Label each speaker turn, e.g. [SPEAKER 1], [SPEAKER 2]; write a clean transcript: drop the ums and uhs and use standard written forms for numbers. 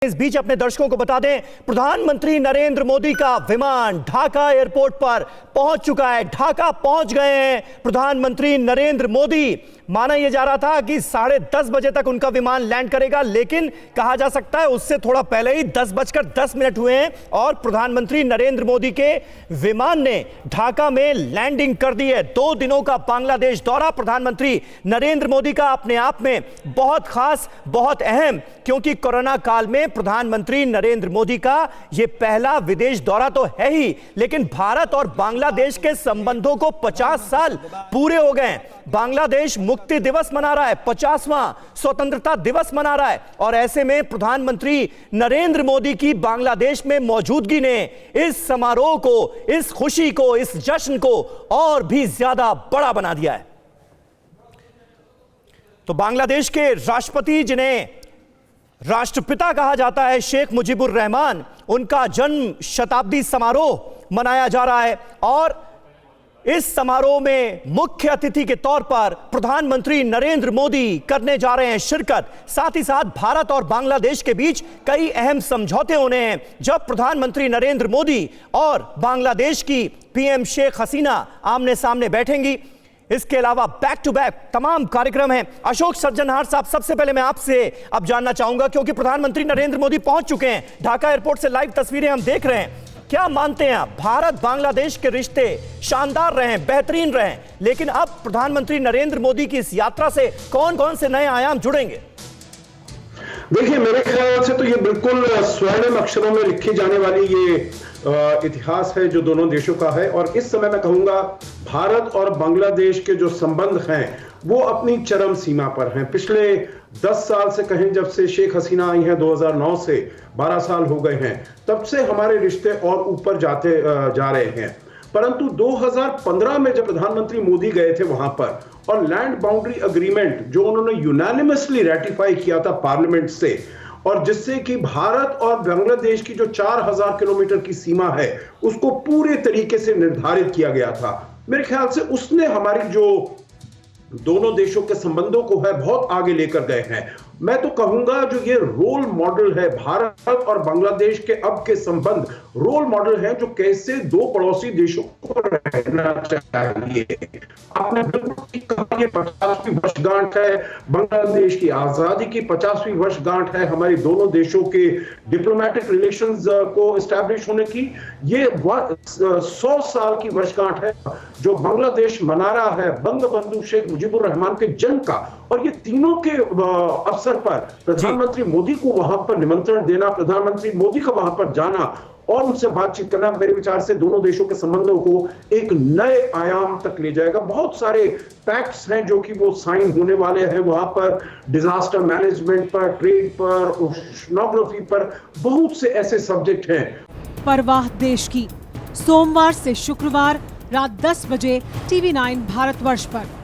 [SPEAKER 1] इस बीच अपने दर्शकों को बता दें, प्रधानमंत्री नरेंद्र मोदी का विमान ढाका एयरपोर्ट पर पहुंच चुका है। ढाका पहुंच गए हैं प्रधानमंत्री नरेंद्र मोदी। माना यह जा रहा था कि 10:30 बजे तक उनका विमान लैंड करेगा, लेकिन कहा जा सकता है उससे थोड़ा पहले ही 10:10 हुए हैं और प्रधानमंत्री नरेंद्र मोदी के विमान ने ढाका में लैंडिंग कर दी है। 2 दिनों का बांग्लादेश दौरा प्रधानमंत्री नरेंद्र मोदी का अपने आप में बहुत खास, बहुत अहम, क्योंकि कोरोना काल में प्रधानमंत्री नरेंद्र मोदी का यह पहला विदेश दौरा तो है ही, लेकिन भारत और बांग्लादेश के संबंधों को 50 साल पूरे हो गए। बांग्लादेश मुक्ति दिवस मना रहा है, 50वां स्वतंत्रता दिवस मना रहा है, और ऐसे में प्रधानमंत्री नरेंद्र मोदी की बांग्लादेश में मौजूदगी ने इस समारोह को, इस खुशी को, इस जश्न को और भी ज्यादा बड़ा बना दिया है। तो बांग्लादेश के राष्ट्रपति, जिन्हें राष्ट्रपिता कहा जाता है, शेख मुजीबुर रहमान, उनका जन्म शताब्दी समारोह मनाया जा रहा है और इस समारोह में मुख्य अतिथि के तौर पर प्रधानमंत्री नरेंद्र मोदी करने जा रहे हैं शिरकत। साथ ही साथ भारत और बांग्लादेश के बीच कई अहम समझौते होने हैं। जब प्रधानमंत्री नरेंद्र मोदी और बांग्लादेश की पीएम शेख हसीना आमने सामने बैठेंगी, इसके अलावा बैक टू बैक तमाम कार्यक्रम हैं। अशोक सज्जनहार साहब, सबसे पहले मैं आपसे अब जानना चाहूंगा, क्योंकि प्रधानमंत्री नरेंद्र मोदी पहुंच चुके हैं ढाका एयरपोर्ट से, लाइव तस्वीरें हम देख रहे हैं। क्या मानते हैं आप, भारत बांग्लादेश के रिश्ते शानदार रहे, बेहतरीन रहे, लेकिन अब प्रधानमंत्री नरेंद्र मोदी की इस यात्रा से कौन कौन से नए आयाम जुड़ेंगे?
[SPEAKER 2] देखिए, मेरे ख्याल से तो ये बिल्कुल स्वर्णिम अक्षरों में लिखी जाने वाली ये इतिहास है जो दोनों देशों का है। और इस समय मैं कहूंगा भारत और बांग्लादेश के जो संबंध हैं वो अपनी चरम सीमा पर हैं। पिछले 10 साल से कहें, जब से शेख हसीना आई हैं 2009 से 12 साल हो गए हैं, तब से हमारे रिश्ते और ऊपर जाते जा रहे हैं। परंतु 2015 में जब प्रधानमंत्री मोदी गए थे वहां पर और लैंड बाउंड्री अग्रीमेंट जो उन्होंने यूनानिमसली रेटिफाई किया था पार्लियामेंट से, और जिससे कि भारत और बांग्लादेश की जो 4000 किलोमीटर की सीमा है उसको पूरे तरीके से निर्धारित किया गया था, मेरे ख्याल से उसने हमारी जो दोनों देशों के संबंधों को है बहुत आगे लेकर गए हैं। मैं तो कहूंगा जो ये रोल मॉडल है, भारत और बांग्लादेश के अब के संबंध रोल मॉडल है जो कैसे दो पड़ोसी देशों को रहना चाहिए। आपने बिल्कुल ठीक कहा, ये 50वीं वर्षगांठ है, बांग्लादेश की आजादी की 50वीं वर्षगांठ है, हमारी दोनों देशों के डिप्लोमेटिक रिलेशंस को एस्टैब्लिश होने की ये 100 साल की वर्षगांठ है जो बांग्लादेश मना रहा है बंगबंधु शेख मुजीबुर रहमान के जन्म का। और ये तीनों के अवसर पर प्रधानमंत्री मोदी को वहां पर निमंत्रण देना, प्रधानमंत्री मोदी का वहां पर जाना और उनसे बातचीत करना, मेरे विचार से दोनों देशों के संबंधों को एक नए आयाम तक ले जाएगा। बहुत सारे पैक्ट्स हैं जो कि वो साइन होने वाले हैं वहां पर, डिजास्टर मैनेजमेंट पर, ट्रेड पर, ओशनोग्राफी पर, बहुत से ऐसे सब्जेक्ट हैं।
[SPEAKER 3] परवाह देश की, सोमवार से शुक्रवार रात 10 बजे TV9 भारतवर्ष पर।